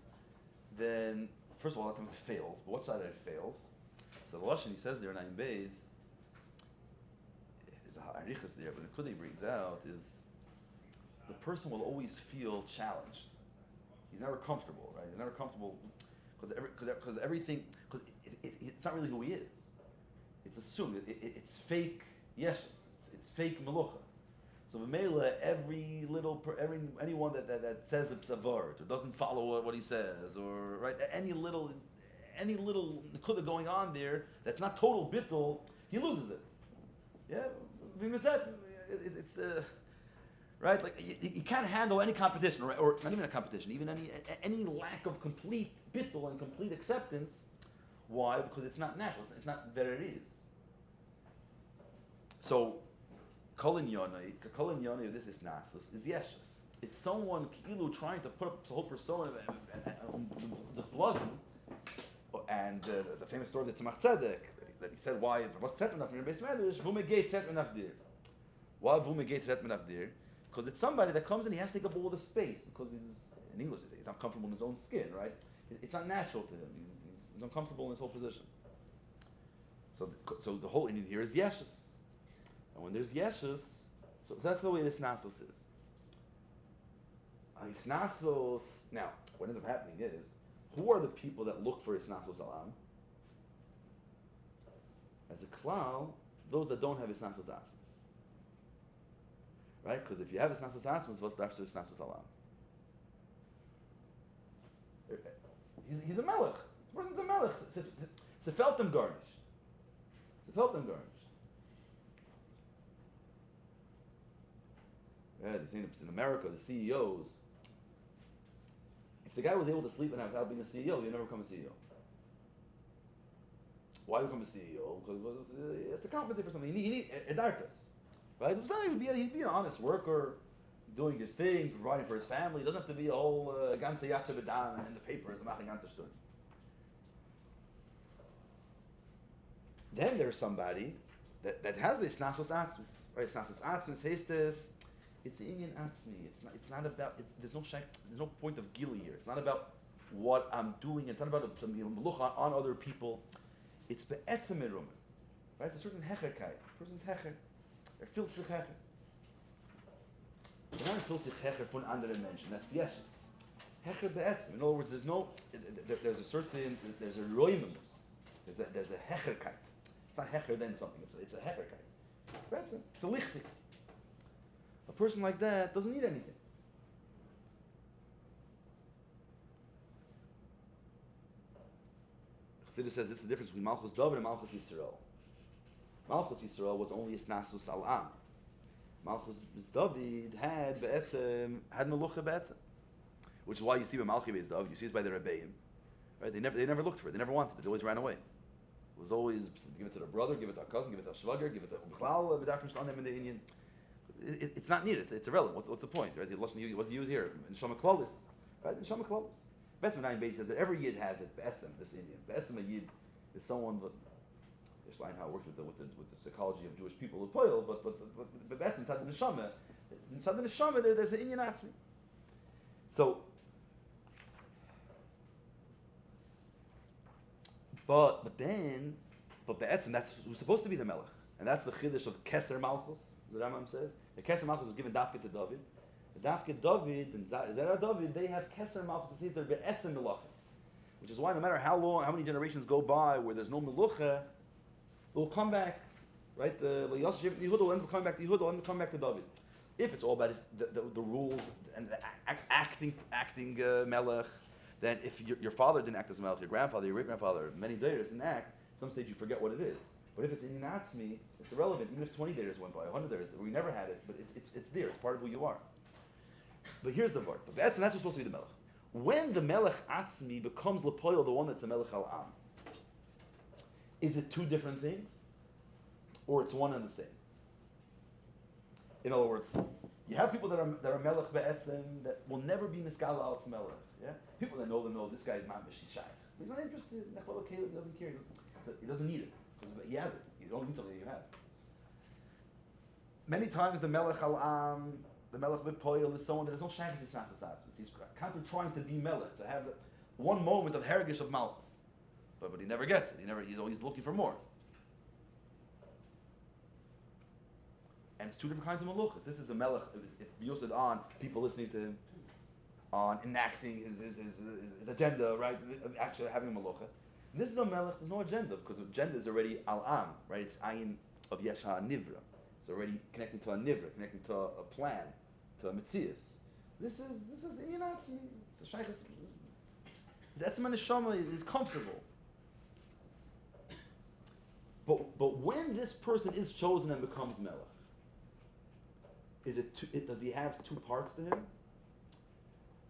A: then first of all, a lot of times it fails. But what side it fails? So the Lashon, he says there in Ayin Beis, there's a harichas there, but the Kudei brings out is the person will always feel challenged. He's never comfortable, right? He's never comfortable because everything, because it's not really who he is. It's assumed. It's fake yeshus. It's fake melucha. So v'meila, anyone that says a psavart or doesn't follow what he says, or right, any little nekuda going on there that's not total bittul, he loses it. Yeah, it's right. Like you can't handle any competition, or not even a competition, even any lack of complete bittul and complete acceptance. Why? Because it's not natural. It's not Bereishis. So, kolin yonai, it's a kolin yonai of this is nasus, is yeshus. It's someone kilu trying to put up the whole persona the blazon, and the famous story of the Tzemach Tzedek that he said why was tretmenaf in your base medrash vumegei tretmenaf dir. Why vumegei tretmenaf dir? Because it's somebody that comes in, he has to take up all the space because in English he's not comfortable in his own skin, right? It's not natural to him. He's uncomfortable in his whole position. So the whole Indian here is yeshus. And when there's yeshus, so that's the way this nasos is. Isnasos, now, what ends up happening is, who are the people that look for isnasos alam? As a klal, those that don't have isnasos atzmis. Right? Because if you have isnasos atzmis, what's after isnasos alam? He's a melech. This person's a melech. It's a feltem garnish. It's a feltem garnish. Yeah, they say in America, the CEOs, if the guy was able to sleep without being a CEO, you never become a CEO. Why become a CEO? Because he has to compensate for something. He need a darkness, right? It's not even he'd be an honest worker, doing his thing, providing for his family. It doesn't have to be a whole ganze yacha b'dam in the paper as a machin ganze shtun. Then there's somebody that has this nasos atzmis, right? Nasos atzmis says this. It's Indian atzmi. It's not about. There's no point of gili here. It's not about what I'm doing. It's not about some melucha on other people. It's be'etzem erumen, right? It's a certain hecherkeit. Person's hecher. Fillt sich hecher. Not fillt sich hecher von anderen Menschen. That's yeshus. Hecher be'etzem. In other words, there's a roimus. There's a hecherkeit. It's not hecher then something. It's a hecherkeit. Be'etzem. It's a lichtig. A person like that doesn't need anything. Chassidus says this is the difference between Malchus David and Malchus Yisrael. Malchus Yisrael was only Isnasus Al-Am. Malchus David had Melucha Be'etzem. Which is why you see by Malchi Beis David, you see it's by the Rebbeim. Right? They never looked for it. They never wanted it. They always ran away. It was always give it to the brother, give it to a cousin, give it to a shvager, give it to Bichlal, B'dafrin Shlonim in the Indian. It's not needed. It's irrelevant. What's the point? Right? The Lashon what's used here in Shama Klolis. Right? In Shama Klolis. Be'etzem Nine Beis says that every Yid has it. Be'etzem, this Indian. Be'etzem a Yid is someone. There's line how it works with the psychology of Jewish people of Poil, but Be'etzem inside the Neshama. Inside the Neshama, there's an Indian Atzmi. So. But Be'etzem, that's who's supposed to be the Melech. And that's the Chiddush of Keser Malchus, the Rambam says. The Keser Malchus was given Dafke to David. The Dafke David and Zerah David, they have Keser Malchus, it says they're Be'etzem Melucha. Which is why no matter how many generations go by where there's no Melucha, they'll come back, right? Yehuda will end up coming back to Yehuda, will end up coming back to David. If it's all about the rules and the acting Melech, then if your father didn't act as a melech, your grandfather, your great-grandfather, many days didn't act, some stage you forget what it is. But if it's in Natsmi, it's irrelevant. Even if 20 days went by, 100 days, we never had it, but it's there. It's part of who you are. But here's the part. That's what's supposed to be the melech. When the melech atzmi becomes lepoil, the one that's a melech al-am, is it two different things, or it's one and the same? In other words, you have people that are melech be'etzem that will never be miskala al melech. Yeah, people that know this guy's mamish, he's shy. He's not interested. Nechbala Caleb doesn't care. He doesn't need it because he has it. You don't need something that you have. Many times the melech al-am, the melech bepoil is someone that is no shaykhs isnasasatzmis. He's constantly trying to be melech, to have one moment of hergish of malchus, but he never gets it. He's always looking for more. And it's two different kinds of meluchas. This is a melech. It's used on people listening to him, on enacting his agenda, right? Actually having a melucha. And this is a melech. There's no agenda because the agenda is already al-am, right? It's ayin of yesha nivra. It's already connecting to a nivra, connecting to a plan, to a mitzias. This is it's a shaykhs. That's man neshama is comfortable. But when this person is chosen and becomes melech, does he have two parts to him?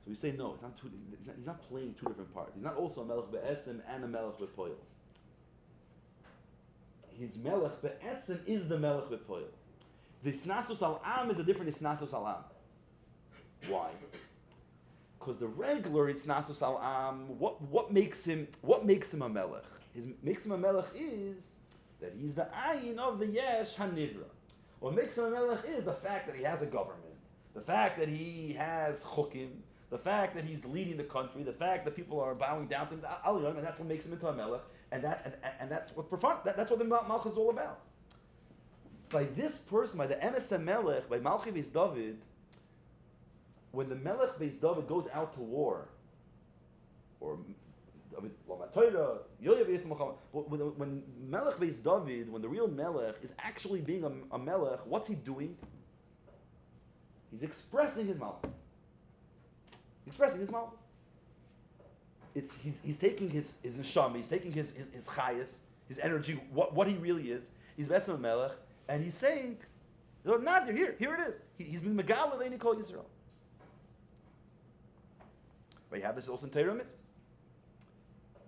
A: So we say no. It's not two. He's not playing two different parts. He's not also a melech be'etzem and a melech be'poil. His melech be'etzem is the melech be'poil. The isnasus al-am is a different isnasus al-am. Why? Because the regular isnasus al-am, what makes him a melech? Makes him a melech is that he's the ayin of the yesh hanivra. What makes him a melech is the fact that he has a government, the fact that he has chukim, the fact that he's leading the country, the fact that people are bowing down to him, and that's what makes him into a melech, and that's what the malchus is all about. By this person, by the emes melech, by Malchi Beis David, when the melech Beis David goes out to war, or when Melech Beis David, when the real Melech is actually being a Melech, what's he doing? He's expressing his Malchus. He's taking his neshama, he's taking his chayas, his energy, what he really is. He's Betzim a Melech, and he's saying, "Not here it is." He's been Megal Leini Kol Yisrael. But you have this also in Torah mitzvahs.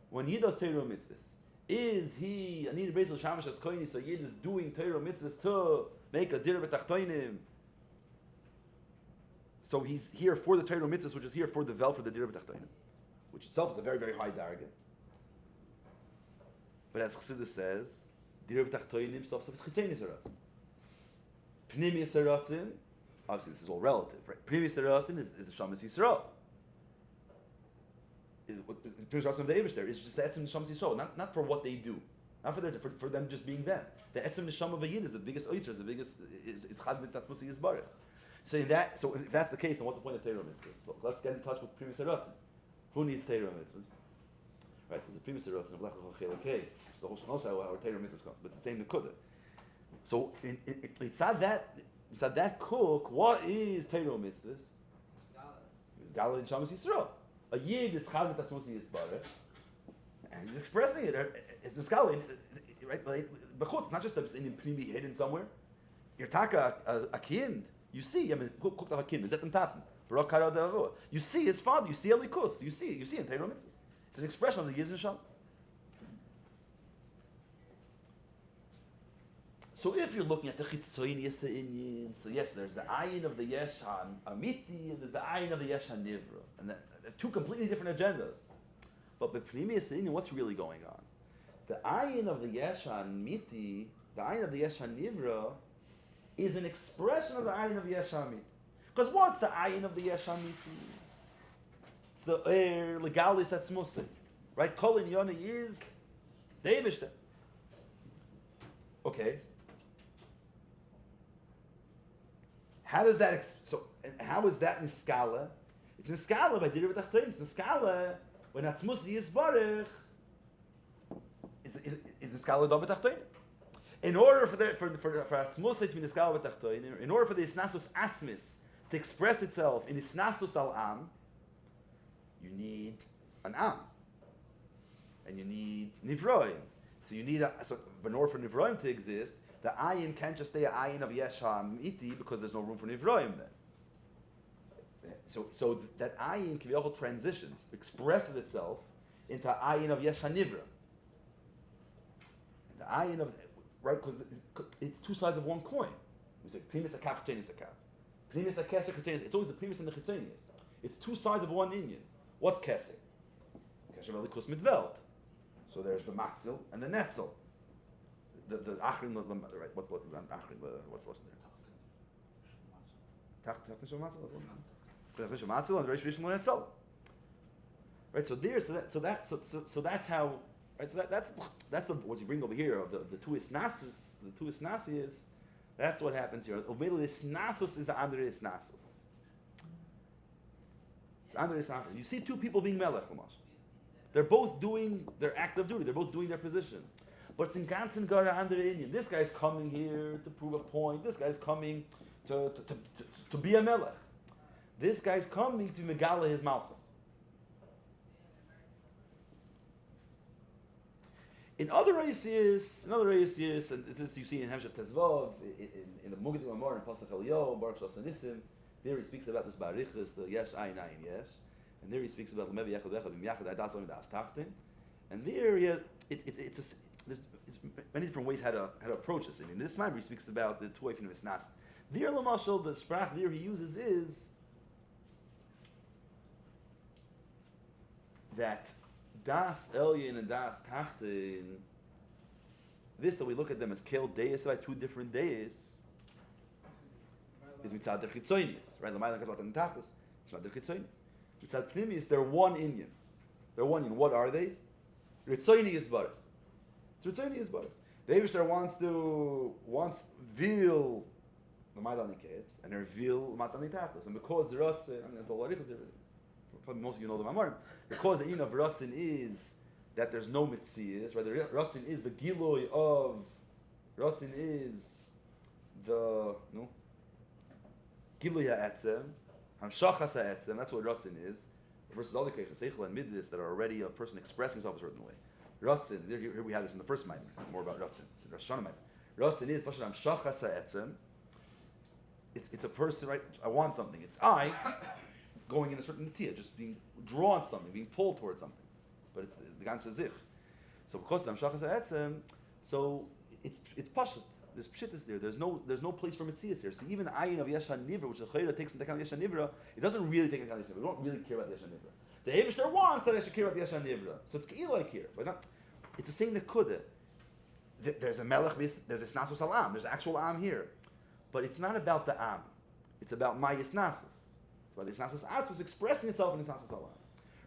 A: When he does Torah mitzvahs, is he Anid Beis Shamash as Koini? So Yid is doing Torah mitzvahs to make a dir b'tachtoinim. So he's here for the Torah mitzvahs, which is here for the vel for the dir b'tachtoinim, which itself is a very very high darga. But as Chassidus says, dir b'tachtoinim sof sof is chitzeni seratzim. Pnimi seratzim. Obviously, this is all relative, right? Pnimi seratzim is the Shamas Yisrael. It's just the etzem neshama yisrael, not for what they do, not for them just being them. The etzem neshama v'yin is the biggest oitzer, is the biggest is chad mitzvah yisbarach. So if that's the case, then what's the point of Torah mitzvahs? So let's get in touch with primus haratzin. Who needs Torah mitzvahs? Right, so the primus haratzin of lechach chelakei. So the whole shnos how our Torah mitzvahs comes, but it's the same nekuda. So it's not that cook. What is Torah mitzvahs? Gala in shamas yisrael. A yid is chad mitzvah yisbarach, And he's expressing it. It's a scholar, right? But it's not just that it's in Pnimi hidden somewhere. You're taka a kind. You see, I mean, cook the hakim. Is that in Taten? You see his father. You see Elikus. You see in Torah mitzvahs. It's an expression of the Yizn Shalom. So if you're looking at the Chitzonius Inyan, so yes, there's the ayin of the Yesh Amiti, and there's the ayin of the Yesh Nivra, and they're two completely different agendas. But with Pnimius Inyan, what's really going on? The ayin of the Yesh Amiti, the ayin of the Yesh Nivra, is an expression of the ayin of the Yesh Amiti. Because what's the ayin of the Yesh Amiti? It's the legalis atzmusik, right? Kol Inyoni is the Eibishter. Okay. How does that? How is that niskala? It's niskala by divrei tachtonim. It's niskala when atzmus yisbarich is niskala do b'tachtonim. In order for atzmus to be niskala b'tachtonim, in order for the isnasus atzmis to express itself in isnasus al am, you need an am, and you need nivroim. So you need in order for nivroim to exist, the ayin can't just stay an ayin of yesh ha'amiti because there's no room for nivroim then. So that ayin kiviyachol transitions, expresses itself into ayin of yesh ha'nivra. The ayin of, right, because it's two sides of one coin. We say primus akaf, chitzenis akaf. Primus akesser, chitzenis. It's always the primus and the chitzenis. It's two sides of one inyan. What's kesser? Kesher velikus mitvelt. So there's the matzil and the netzel. The achrin, right? What's left? Achrin, what's left there? Tachnish matzil. Tachnish matzil and reish rishon netzel. Right. So that's how. Right. So that's the what you bring over here of the two isnasis. The two isnasis. That's what happens here. Omele isnasus is under isnasus. It's under isnasus. You see two people being melech l'mash. They're both doing their act of duty. They're both doing their position. But it's in ganzen gara under Indian. This guy's coming here to prove a point. This guy's coming to be a melech. This guy's coming to megala his malchus. In other races, and this you see in Hemshet Tezvav, in the Mugad Maamar and Pasach Eliyahu, Baruch Shas Nisim, there he speaks about this Bereishis, the Yesh Ayin Ayin Yesh. And there he speaks about Lemevi Yechad Echad V'Yachad Adas Lam Das Tachtin. And there, there's many different ways how to approach this. In this time he speaks about the two of his nas. There, Lamashal, the sprach there he uses is that Das Elyon and Das Tachtin. This that we look at them as Kel Deis by two different days is mitzad der Chitzonius, right? L'mayla Kazvat and Tachlis. It's not der Chitzonius. Mitzad Pnimius, they're one Indian. They're one Indian. What are they? Ritzoni is Bara. Ritzoni is Bara. The Eibishter wants vil the Maidan Niketz and their vil Matan Nitachlis. And because Ratzin, probably most of you know the Maamar, because the in of Ratzin is that there's no Mitzias, right? The Ratzin is the Giloi of, Ratzin is the, Giloi ha'etzem, Hamshachas ha'etzem, that's what Ratzin is, versus other cases, Seichel and Midlis, that are already a person expressing himself a certain way. Ratzin, here we have this in the first Maamar, more about Ratzin, the Rosh Hashanah Maamar. Ratzin is, Pashat Hamshachas ha'etzem, it's a person, right? I want something. It's I going in a certain natiyah, just being drawn to something, being pulled towards something. But it's the ganze zich. So because I'm shachas ha'etzem, so it's pashut. There's pshittas there. There's no place for mitzias here. So even the ayin of Yesha Nivra, which the Chayra takes into account Yesha Nivra, it doesn't really take into account Yesha Nivra. We don't really care about Yesha Nivra. The Eibishter wants that I should care about Yesha Nivra. So it's like here, but not. It's the same nekuda. There's a melech, there's a snasus al am. There's actual am here, but it's not about the am. It's about my yisnasus. It's about the yisnasus atzvus expressing itself in yisnasus al am.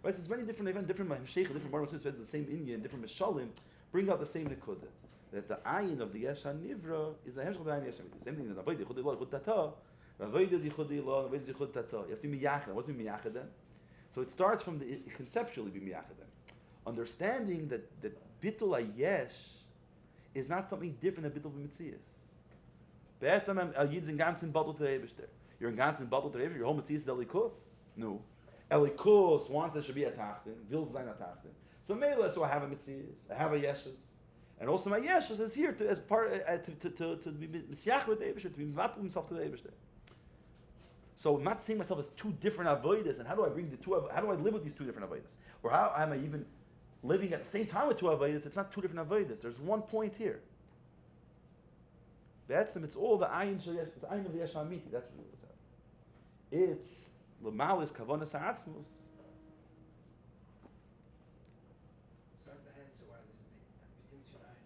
A: Right, so it's many different events, different mahimshech, different marmot, the same Indian, different mishalim, bring out the same nekudah. That the ayin of the Yesha Nivra is a hemshech of the ayin Yesha. The same thing in the Avodah Yichud Ilah Yichud Tata, Avodah Yichud Ilah, Avodah Yichud Tata. You have to be miyachad. What's miyachad then? So it starts from the conceptually be miyachad then, understanding that bitul ayesh is not something different than bitul b'mitzias. Be'etzam al yidz in ganzen badul to Eibishter. You're in ganzen badul to Eibishter. Your whole mitzias is elikus. No. Elikus wants there should be a tachtin, will sein a tachtin. So Mela, so I have a Mitzias, I have a Yeshus, and also my Yeshus is here to, as part to be Messiach with the Eibishter, to be Mevatel himself to the Eibishter. So I'm not seeing myself as two different avodas, and how do I bring the two? How do I live with these two different avodas? Or how am I even living at the same time with two avodas? It's not two different avodas. There's one point here. Be'etzem, it's all the ayin of the Yesh Hamiti. That's really what's happening. It's l'malis kavonas ha'atzmus.
B: So that's the answer why there's a big between iron.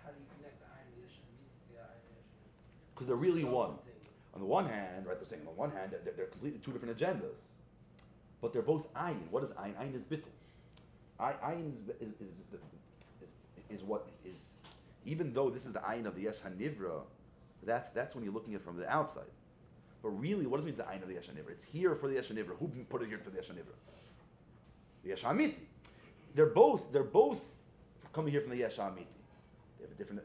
B: How do you connect the iron of the Yesh Hamiti to the iron of the Yesh?
A: Because they're really one.
B: Thing.
A: On the one hand, right, they're saying on the one hand they're completely two different agendas, but they're both ayin. What is ayin? Ayin is bittul. Ayin is what is. Even though this is the ayin of the Yesh Hanivra, that's when you're looking at it from the outside. But really, what does it mean the ayin of the Yesh Hanivra? It's here for the Yesh Hanivra. Who put it here for the Yesh Hanivra? The Yesh Hamiti. They're both coming here from the Yesh Hamiti. They have a different.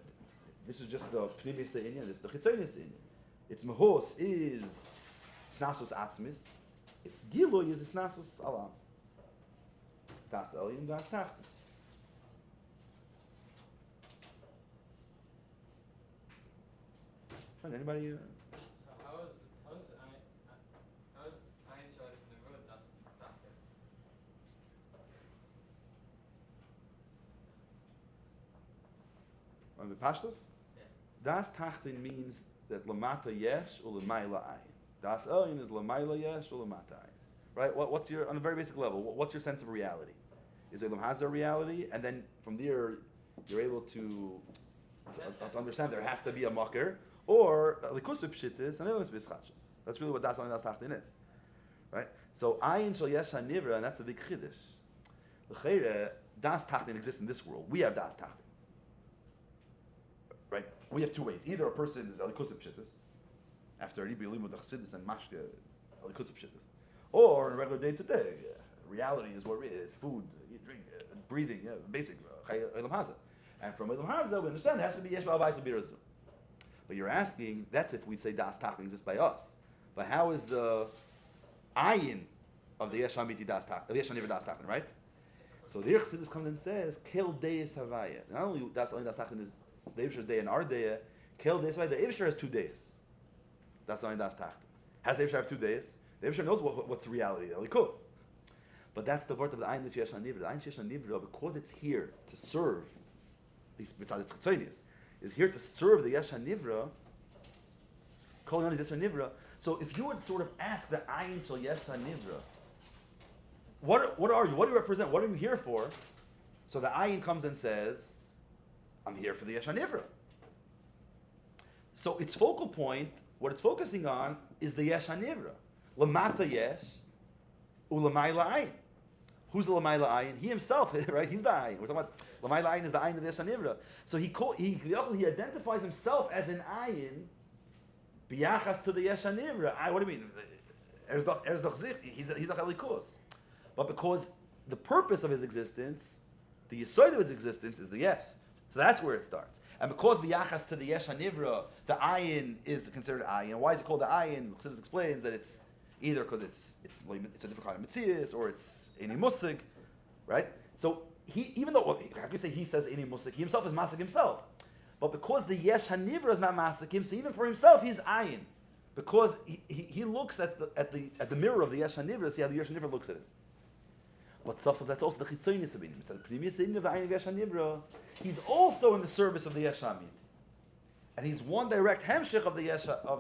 A: This is just the Pnimis Inyan. This is the Chitzonis Inyan. Its Mahos is Snasus Atzmis. Its Giloy is Snasus Alam. Das Elyon, Das Tachten. Anybody?
D: So how is Ein Shalish Nevrut das Tachter?
A: On the Pashtus?
D: Yeah.
A: Das Tachten means that Lamata Yesh or Lamaila Ayin. Das Elyon is Lamaila Yesh or Lamata Ayin. Right? What's your, on a very basic level, what's your sense of reality? Is there Lamhaza reality? And then from there, you're able to understand there has to be a Makar. Or likusip pshitis and ilus bischachos. That's really what das tachtin is, right? So ayin shel yesh hanivra, and that's a big chiddush. L'cheira, das tachtin exists in this world. We have das tachtin, right? We have two ways. Either a person is likusip pshitis, after ribi limud chassidus and mashke likusip pshitis, or in a regular day to day, reality is what it is: food, eat, drink, breathing, basic elam haza. And from elam haza, we understand there has to be yesh v'alvayis v'birazim. But you're asking, that's if we say Das Tachtin exists by us. But how is the ayin of the Yesh Hamiti Das Tachtin, the Yesh Haniva Das Tachtin, right? So the Chassidus comes and says, Kel Deis Havaya. Not only Das Tachtin is the Eibishter's day and our day, Kel Deis Havaya, the Eibishter has 2 days. Das Das Tachtin. Has the Eibishter have 2 days? The Eibishter knows what's the reality, the Likus. But that's the word of the ayin of Yesh Haniva. The ayin of Yesh Haniva, because it's here to serve, at least besides its Chitzonius, is here to serve the Yesh HaNivra, Kol Yon is Yesh HaNivra. So if you would sort of ask the Ayin Shel Yesh HaNivra, what are you? What do you represent? What are you here for? So the Ayin comes and says, I'm here for the Yesh HaNivra. So its focal point, what it's focusing on, is the Yesh HaNivra. Lamata Yesh, Ulamayla Ayin. Who's the Lamayla Ayin? He himself, right? He's the Ayin. We're talking about Lamayla Ayin is the Ayin of the Yesh HaNivra. So he identifies himself as an Ayin biyachas to the Yesh HaNivra. What do you mean? He's the Chalikus. But because the purpose of his existence, the Yesod of his existence is the Yesh. So that's where it starts. And because biyachas to the Yesh HaNivra, the Ayin is considered Ayin. Why is it called the Ayin? Chassidus explains that it's either because it's a different kind of Metzias, or it's Ini Musik, right? So even though, how can you say he says Ini Musik? He himself is Masik himself. But because the Yesh HaNivra is not Masik him, so even for himself he's Ayin. Because he looks at the mirror of the Yesh HaNivra, see how the Yesh HaNivra looks at it. But that's also the Chitzonis of It's the previous of the Ayin of Yesh HaNivra. He's also in the service of the Yesh HaMid. And he's one direct hemshich of the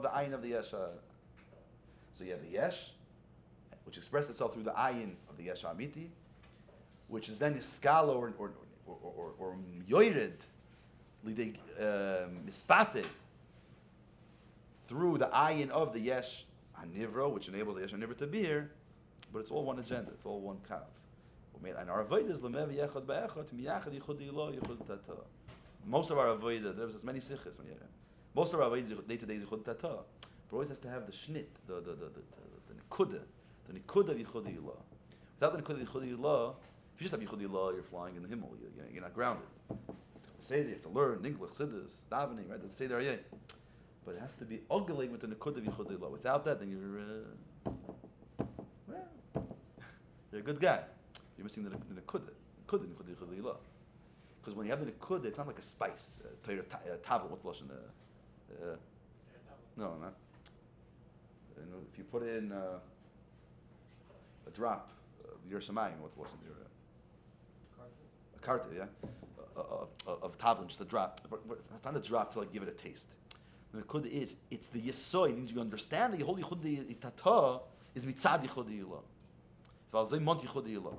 A: Ayin of the Yesh. So you have the Yesh, which expresses itself through the ayin of the Yesh Hamiti, which is then iskala or yoyred, mispate, through the ayin of the Yesh Hanivra, which enables the Yesh Hanivra to be here, but it's all one agenda, it's all one kav. And our avodah is lemev yechad ba'echad miyachad yichud ilo yichud tata. Most of our avodah, there's as many sichas. Most of our avodah day to day is yichud tata. But always has to have the shnit, the nikuda of yichud ilo. Without the nikuda of yichud ilo, if you just have yichud ilo, you're flying in the himmel. You're not grounded. Say you have to learn English, Chassidus, davening, right? Doesn't say there yet. But it has to be ogling with the nikuda of yichud ilo. Without that, then you're a good guy. You're missing the nekuda. Because when you have the nekuda, it's not like a spice. Tavel, what's the lashon? No, not. If you put in a drop of your shemayim, what's the lashon? A karta, yeah, of tavel, just a drop. It's not a drop to like give it a taste. The nekuda is, it's the yesoy. Means you understand that the holy yichud itata is mitzad yichud ilah. So I'll say mont yichud ilah.